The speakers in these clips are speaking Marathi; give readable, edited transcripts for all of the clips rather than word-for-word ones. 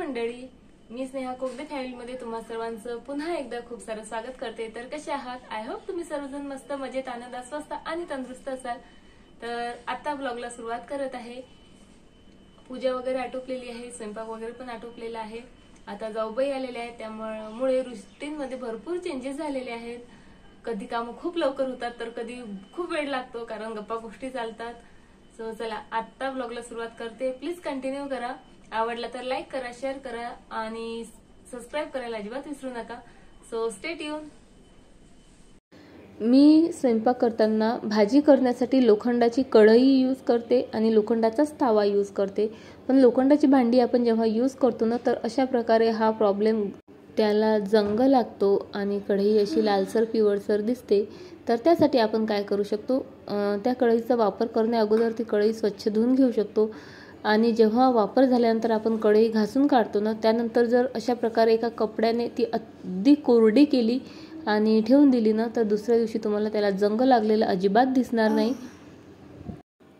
मंडळी, मी स्नेहा कोगदे फॅमिलीमध्ये तुम्हा सर्वांचं पुन्हा एकदा खूप सारं स्वागत करते। तर कसे आहात? आय होप तुम्ही सर्वजण मस्त मजेत आनंदात स्वस्त आणि तंदुरुस्त असाल। तर आता ब्लॉगला सुरुवात करत आहे। पूजा वगैरे आटोपलेली आहे, स्वयंपाक वगैरे पण आटोपलेला आहे। आता जाऊबाई आलेले आहेत, त्यामुळे रुटीन मध्ये भरपूर चेंजेस झालेले आहेत। कधी काम खूप लवकर होतात तर कधी खूप वेळ लागतो, कारण गप्पा गोष्टी चालतात। सो चला आता ब्लॉगला सुरुवात करते। प्लीज कंटिन्यू करा, आवडला तर लाईक करा, शेअर करा आणि सबस्क्राइब करायला अजिबात विसरू नका। So stay tune. मी स्वयंपाक करताना भाजी करण्यासाठी लोखंडाची कढई यूज करते आणि लोखंडाचाच तवा यूज करते। पण लोखंडाची भांडी आपण जेव्हा यूज करतो ना, तर अशा प्रकारे हा प्रॉब्लेम त्याला जंग लागतो आणि कढई अशी लालसर पिवळसर दिसते। तर त्यासाठी आपण काय करू शकतो, त्या कढईचा वापर करण्या अगोदर ती कढई स्वच्छ धुवून घेऊ शकतो। आणि जेव्हा वापर झाल्यानंतर आपण कढई घासून काढतो ना, त्यानंतर जर अशा प्रकारे एका कपड्याने ती अगदी कोरडी केली आणि ठेवून दिली ना, तर दुसऱ्या दिवशी तुम्हाला त्याला जंग लागलेला अजिबात दिसणार नाही।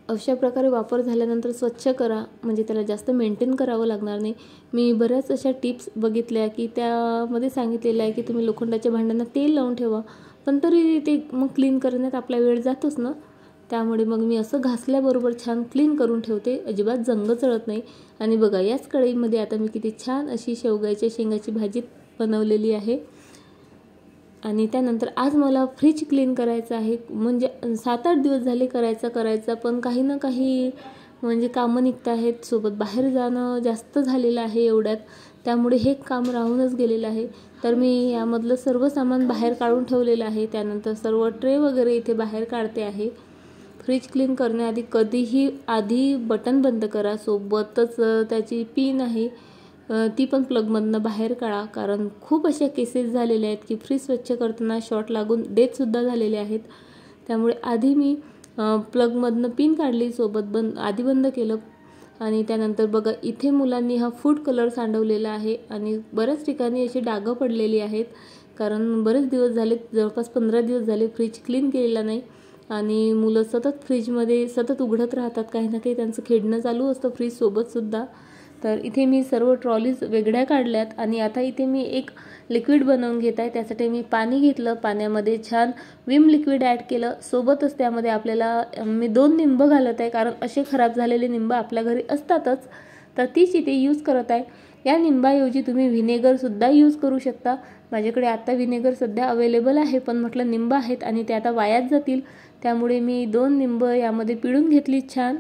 अशा प्रकारे वापर झाल्यानंतर स्वच्छ करा, म्हणजे त्याला जास्त मेंटेन करावं लागणार नाही। मी बऱ्याच अशा टिप्स बघितल्या की त्यामध्ये सांगितलेलं आहे की तुम्ही लोखंडाच्या भांड्यांना तेल लावून ठेवा, पण तरी ते मग क्लीन करण्यात आपला वेळ जातोच ना। त्यामुळे मग मी असं घासल्याबरोबर छान क्लीन करून ठेवते, अजिबात जंग चढत नाही। आणि बघा, याच कढईमध्ये आता मी किती छान अशी शेवग्याच्या शेंगाची भाजी बनवलेली आहे। आणि त्यानंतर आज मला फ्रीज क्लीन करायचं आहे, म्हणजे 7-8 दिवस झाले करायचा पण काही ना काही म्हणजे कामं निघत आहेत, सोबत बाहेर जाणं जास्त झालेलं आहे एवढ्यात, त्यामुळे हे काम राहूनच गेलेलं आहे। तर मी यामधलं सर्व सामान बाहेर काढून ठेवलेलं आहे। त्यानंतर सर्व ट्रे वगैरे इथे बाहेर काढते आहे। फ्रीज क्लीन करण्याआधी कधीही आधी बटन बंद करा, सोबतच त्याची पिन आहे ती पण प्लगमधनं बाहेर काढा, कारण खूप अशा केसेस झालेल्या आहेत की फ्रीज स्वच्छ करताना शॉर्ट लागून डेथसुद्धा झालेले आहेत। त्यामुळे आधी मी प्लगमधनं पिन काढली, सोबत आधी बंद केलं। आणि त्यानंतर बघा, इथे मुलांनी हा फूड कलर सांडवलेला आहे आणि बऱ्याच ठिकाणी अशी डागं पडलेली आहेत, कारण बरेच दिवस झाले, जवळपास 15 दिवस झाले फ्रीज क्लीन केलेला नाही। आणि मुलं सतत फ्रीजमध्ये सतत उघडत राहतात, काही ना काही त्यांचं खेळणं चालू असतं फ्रीज सोबत सुद्धा। तर इथे मी सर्व ट्रॉलीज वेगळ्या काढल्यात आणि आता इथे मी एक लिक्विड बनवून घेत आहे। त्यासाठी मी पाणी घेतलं, पाण्यामध्ये छान विम लिक्विड ॲड केलं, सोबतच त्यामध्ये आपल्याला मी 2 निंब घालत आहे, कारण असे खराब झालेले निंब आपल्या घरी असतातच, तर तीच इथे यूज करत आहे। या निंबाऐवजी तुम्ही व्हिनेगरसुद्धा यूज करू शकता। माझ्याकडे आता व्हिनेगर सध्या अवेलेबल आहे, पण म्हटलं निंब आहेत आणि ते आता वायाच जातील, त्यामुळे मी 2 निंब यामध्ये पिळून घेतली छान।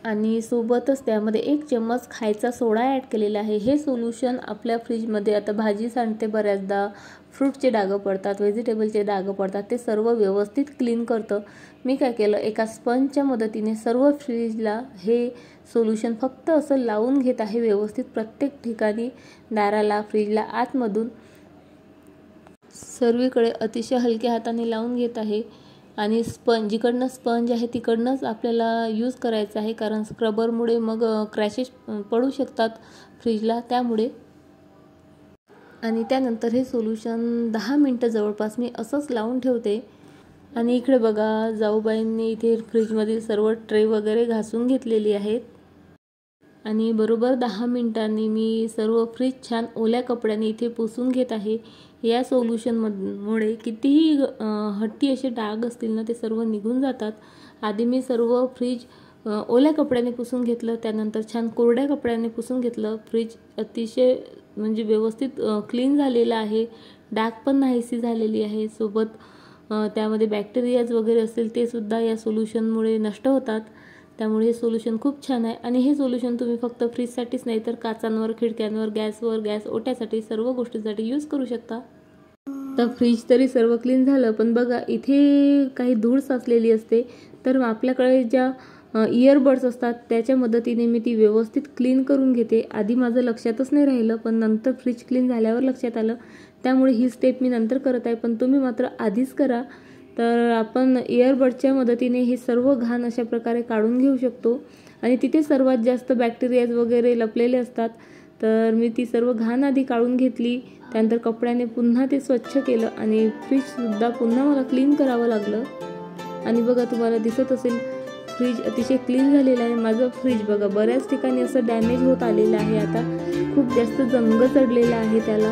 आणि सोबतच त्यामध्ये 1 चम्मच खायचा सोडा ॲड केलेला आहे। हे सोल्युशन आपल्या फ्रीजमध्ये आता भाजी सांडते बऱ्याचदा, फ्रूटचे डाग पडतात, व्हेजिटेबलचे डाग पडतात, ते सर्व व्यवस्थित क्लीन करतं। मी काय केलं, एका स्पंजच्या मदतीने सर्व फ्रीजला हे सोल्युशन फक्त असं लावून घेत आहे व्यवस्थित, प्रत्येक ठिकाणी, दाराला, फ्रीजला, आतमधून सर्वीकडे अतिशय हलक्या हाताने लावून घेत आहे। आणि जिकडनं स्पंज आहे तिकडनंच आपल्याला यूज करायचं आहे, कारण स्क्रबरमुळे मग क्रॅशेस पडू शकतात फ्रीजला, त्यामुळे। आणि त्यानंतर हे सोल्युशन 10 मिनटं जवळपास मी असंच लावून ठेवते। आणि इकडे बघा, जाऊबाईंनी इथे फ्रीजमधील सर्व ट्रे वगैरे घासून घेतलेली आहेत। आणि बरोबर 10 मिनिटांनी मी सर्व फ्रीज छान ओल्या कपड्याने इथे पुसून घेत आहे। या सोल्युशनमुळे कितीही हट्टी असे डाग असतील ना, ते सर्व निघून जातात। आधी मी सर्व फ्रीज ओल्या कपड्याने पुसून घेतलं, त्यानंतर छान कोरड्या कपड्याने पुसून घेतलं। फ्रीज अतिशय म्हणजे व्यवस्थित क्लीन झालेलं आहे, डाग पण नाहीशी झालेली आहे, सोबत त्यामध्ये बॅक्टेरियाज वगैरे असतील ते सुद्धा या सोल्युशनमुळे नष्ट होतात। त्यामुळे हे सोल्युशन खूप छान आहे। आणि हे सोल्युशन तुम्ही फक्त फ्रीजसाठीच नाही, तर काचांवर, खिडक्यांवर, गॅसवर, गॅस ओट्यासाठी, सर्व गोष्टींसाठी यूज करू शकता। तर फ्रीज तरी सर्व क्लीन झालं, पण बघा इथे काही धूळ साचलेली असते, तर आपल्याकडे ज्या इयरबड्स असतात त्याच्या मदतीने मी ती व्यवस्थित क्लीन करून घेते। आधी माझं लक्षातच नाही राहिलं, पण नंतर फ्रीज क्लीन झाल्यावर लक्षात आलं, त्यामुळे ही स्टेप मी नंतर करत आहे, पण तुम्ही मात्र आधीच करा। तर आपण इयरबडच्या मदतीने हे सर्व घाण अशा प्रकारे काढून घेऊ शकतो। आणि तिथे सर्वात जास्त बॅक्टेरियाज वगैरे लपलेले असतात, तर मी ती सर्व घाण आधी काढून घेतली, त्यानंतर कपड्याने पुन्हा ते स्वच्छ केलं आणि फ्रीजसुद्धा पुन्हा मला क्लीन करावं लागलं। आणि बघा, तुम्हाला दिसत असेल फ्रीज अतिशय क्लीन झालेलं आहे। माझं फ्रीज बघा बऱ्याच ठिकाणी असं डॅमेज होत आलेलं आहे आता, खूप जास्त जंग चढलेला आहे त्याला,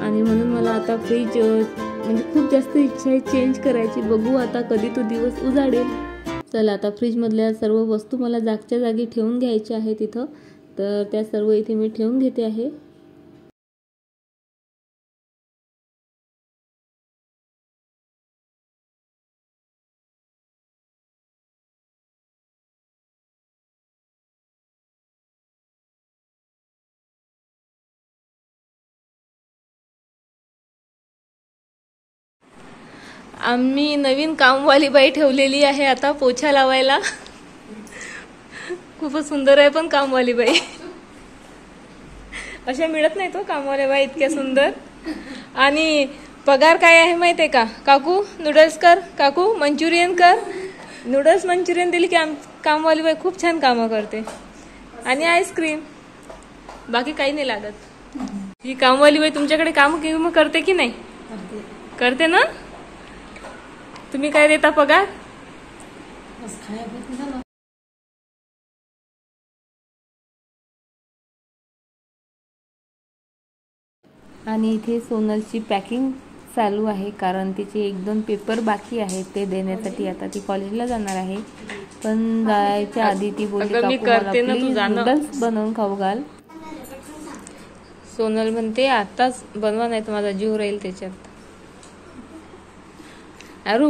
आणि म्हणून मला आता फ्रीज म्हणजे खूप जास्त इच्छा आहे चेंज करायची. बघू आता कधी तो दिवस उजाडेल. चला आता फ्रीजमधल्या सर्व वस्तू मला जागच्या जागी ठेवून घ्यायच्या आहेत इथं, तर त्या सर्व इथे मी ठेवून घेते आहे. आम्ही नवीन कामवाली बाई ठेवलेली आहे आता पोछा लावायला. खूपच सुंदर आहे पण कामवाली बाई. अशा मिळत नाही तो कामवाल्या बाई इतक्या सुंदर. आणि पगार काय आहे माहिती आहे का? काकू नूडल्स कर, काकू मंचुरियन कर. नूडल्स मंचुरियन दिली की कामवाली बाई खूप छान कामं करते. आणि आईस्क्रीम, बाकी काही नाही लागत. ही कामवाली बाई तुमच्याकडे काम करते की नाही? करते ना. तुम्ही काय देता पगार? आणि इथे सोनलची पॅकिंग चालू आहे, कारण तिचे 1-2 पेपर बाकी आहेत ते देण्यासाठी. आता ती कॉलेजला जाणार आहे, पण जायच्या आधी ती बोलली काकू नूडल्स बनवून खाऊ घाल. सोनल म्हणते आताच बनवा नाही तर माझा जीव राहील त्याच्यात. अरू,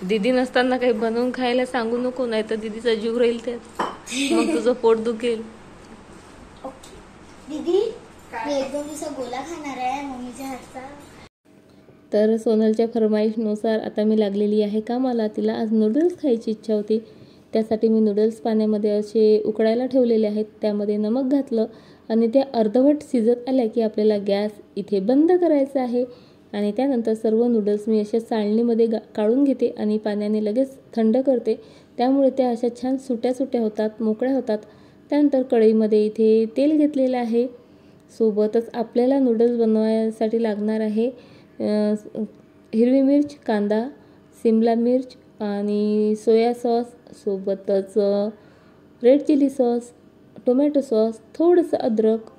दीदी नसताना काही बनवून खायला सांगू नको, नाही तर दीदीचा जीव राहील त्यात, मग तुझं पोट दुखेल. दीदी मी 1-2 दिवस गोला खाणार आहे मम्मीच्या हातचा. तर सोनलच्या फरमाईशनुसार आता मी लागलेली आहे कामाला. तिला आज नूडल्स खायची इच्छा होती, त्यासाठी मी नूडल्स पाण्यामध्ये असे उकळायला ठेवलेले आहेत. त्यामध्ये नमक घातलं आणि ते अर्धवट शिजत आल्या की आपल्याला गॅस इथे बंद करायचा आहे. आणि त्यानंतर सर्व नूडल्स मी अशा चाळणीमध्ये काढून घेते आणि पाण्याने लगेच थंड करते. त्यामुळे त्या अशा छान सुट्या सुट्या होतात, मोकळ्या होतात. त्यानंतर कढईमध्ये इथे तेल घेतलेलं आहे. सोबतच आपल्याला नूडल्स बनवायसाठी लागणार आहे हिरवी मिर्च, कांदा, शिमला मिर्च आणि सोया सॉस, सोबतच red chilli sauce, tomato sauce, थोडंसं अद्रक,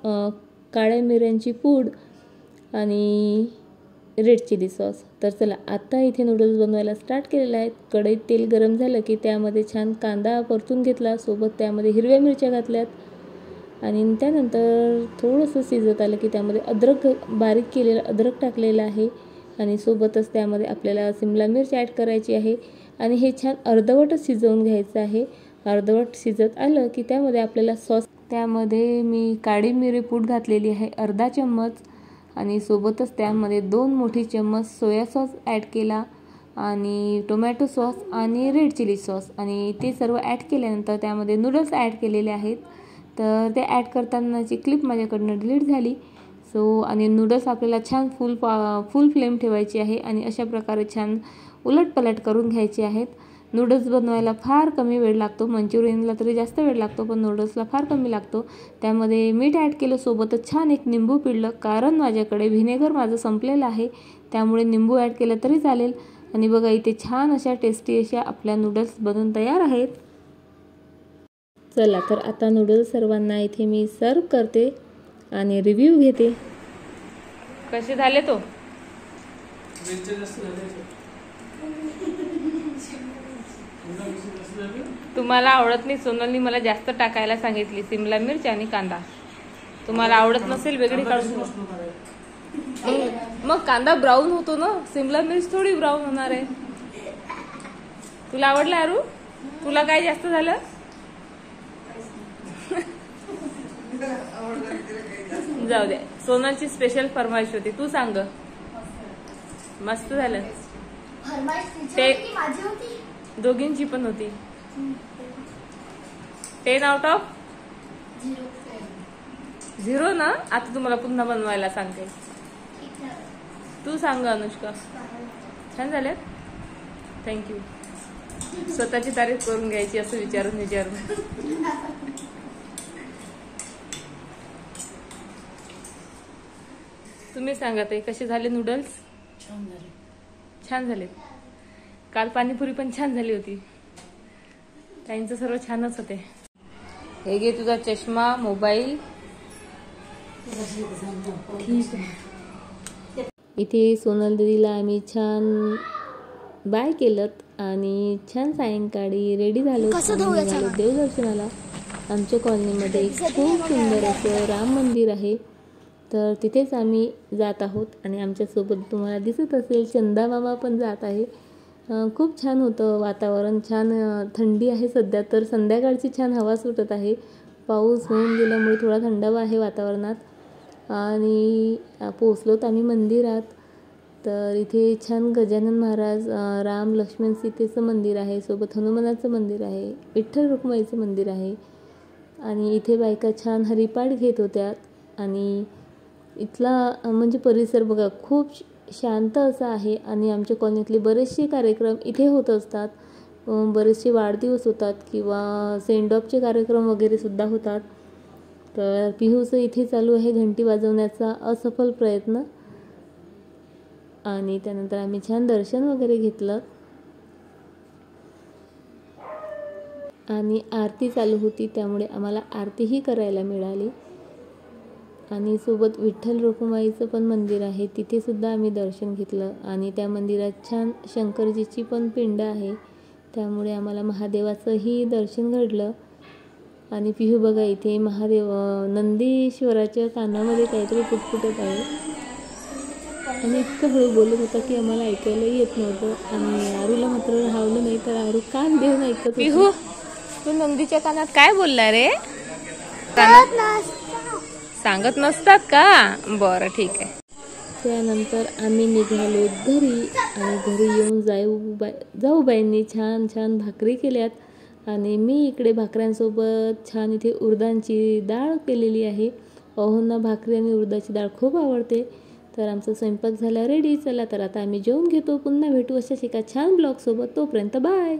काळ्या मिऱ्यांची पूड आणि रेड चिली सॉस. तर चला आता इथे नूडल्स बनवायला स्टार्ट केलेलं आहे. कढईत तेल गरम झालं की त्यामध्ये छान कांदा परतून घेतला, सोबत त्यामध्ये हिरव्या मिरच्या घातल्यात आणि त्यानंतर थोडंसं शिजत आलं की त्यामध्ये अद्रक, बारीक केलेलं अद्रक टाकलेलं आहे आणि सोबतच त्यामध्ये आपल्याला शिमला मिर्च ॲड करायची आहे आणि हे छान अर्धवट शिजवून घ्यायचं आहे. अर्धवट शिजत आलं की त्यामध्ये आपल्याला सॉस, त्यामध्ये मी काळी मिरी पूड घातलेली आहे अर्धा चम्मच आणि सोबतच त्यामध्ये 2 मोठे चम्मच सोया सॉस ॲड केला आणि टोमॅटो सॉस आणि रेड चिली सॉस, आणि ते सर्व ॲड केल्यानंतर त्यामध्ये नूडल्स ॲड केलेले आहेत. तर ते ॲड करतानाची क्लिप माझ्याकडनं डिलीट झाली. आणि नूडल्स आपल्याला छान फुल फ्लेम ठेवायची आहे आणि अशा प्रकारे छान उलटपलट करून घ्यायचे आहेत. नूडल्स बनवायला फार कमी वेळ लागतो, मंचुरियनला तरी जास्त वेळ लागतो पण नूडल्सला फार कमी लागतो. त्यामध्ये मीठ ॲड केलं, सोबतच छान एक निंबू पिळलं, कारण माझ्याकडे व्हिनेगर माझं संपलेलं आहे, त्यामुळे निंबू ॲड केलं तरी चालेल. आणि बघा इथे छान अशा टेस्टी अशा आपल्या नूडल्स बनवून तयार आहेत. चला तर आता नूडल्स सर्वांना इथे मी सर्व करते आणि रिव्ह्यू घेते. कसे झाले तो? तुम्हाला आवडत नाही, सोनलनी मला जास्त टाकायला सांगितली शिमला मिरची आणि कांदा. तुम्हाला आवडत नसेल वेगळी काढून, मग कांदा ब्राऊन होतो ना, शिमला मिर्च थोडी ब्राऊन होणार आहे. तुला आवडलं अरू? तुला काय जास्त झालं? जाऊ द्या, सोनलची स्पेशल फरमाईश होती. तू सांग. मस्त झालं. दोघींची पण होती. 10 आउट ऑफ 0 ना. आता तुम्हाला पुन्हा बनवायला सांगते. तू सांग अनुष्का. छान झाले. थँक्यू. स्वतःची तारीफ करून घ्यायची असं विचारून तुम्ही सांगा ते कसे झाले नूडल्स? छान झाले. काल पाणीपुरी पण छान झाली होती. त्यांचं सर्व छानच होते. हे घे तुझा चष्मा, मोबाईल इथे सोनल दीदीला आम्ही छान बाय केलं आणि छान सायंकाळी रेडी झालो आणि निघालो देवदर्शनाला. आमच्या कॉलनीमध्ये एक खूप सुंदर असं राम मंदिर आहे, तर तिथेच आम्ही जात आहोत. आणि आमच्यासोबत तुम्हाला दिसत असेल चंदा मामा पण जात आहे. खूप छान होतं वातावरण, छान थंडी आहे सध्या, तर संध्याकाळची छान हवा सुटत आहे. पाऊस होऊन गेल्यामुळे थोडा थंडावा आहे वातावरणात. आणि पोचलोत आम्ही मंदिरात. तर इथे छान गजानन महाराज, राम लक्ष्मण सीतेचं मंदिर आहे, सोबत हनुमानाचं मंदिर आहे, विठ्ठल रुक्माईचं मंदिर आहे. आणि इथे बायका छान हरिपाठ घेत होत्या. आणि इथला म्हणजे परिसर बघा खूप शांत असा आहे. आणि आमच्या कॉलनीतले बरेचसे कार्यक्रम इथे होत असतात. बरेचसे वाढदिवस होतात किंवा सेंड ऑफचे कार्यक्रम वगैरे सुद्धा होतात. तर पिहूचं इथे चालू आहे घंटी वाजवण्याचा असफल प्रयत्न. आणि त्यानंतर आम्ही छान दर्शन वगैरे घेतलं. आणि आरती चालू होती, त्यामुळे आम्हाला आरतीही करायला मिळाली. आणि सोबत विठ्ठल रुक्माईचं पण मंदिर आहे, तिथे सुद्धा आम्ही दर्शन घेतलं. आणि त्या मंदिरात छान शंकरजीची पण पिंड आहे, त्यामुळे आम्हाला महादेवाचंही दर्शन घडलं. आणि पिहू बघा इथे महादेव नंदीश्वराच्या कानामध्ये काहीतरी पुटपुटत आहे. आणि इतकं हळू बोलत होता की आम्हाला ऐकायलाही येत नव्हतं. आणि आरूला मात्र राहवलं नाही, तर आरू कान देऊन ऐकत होती. पिहू, तू नंदीच्या कानात काय बोलला रे? सांगत नसतात का? बरं ठीक आहे. त्यानंतर आम्ही निघालो घरी. आणि घरी येऊन जाऊबाईंनी छान छान भाकरी केल्यात. आणि मी इकडे भाकऱ्यांसोबत छान इथे उडदाची डाळ केलेली आहे. अहोंना भाकरी आणि उडदाची डाळ खूप आवडते. तर आमचा स्वयंपाक झाला रेडी. चला तर आता आम्ही जेवून घेतो. पुन्हा भेटू अशाच एका छान ब्लॉगसोबत. तोपर्यंत बाय.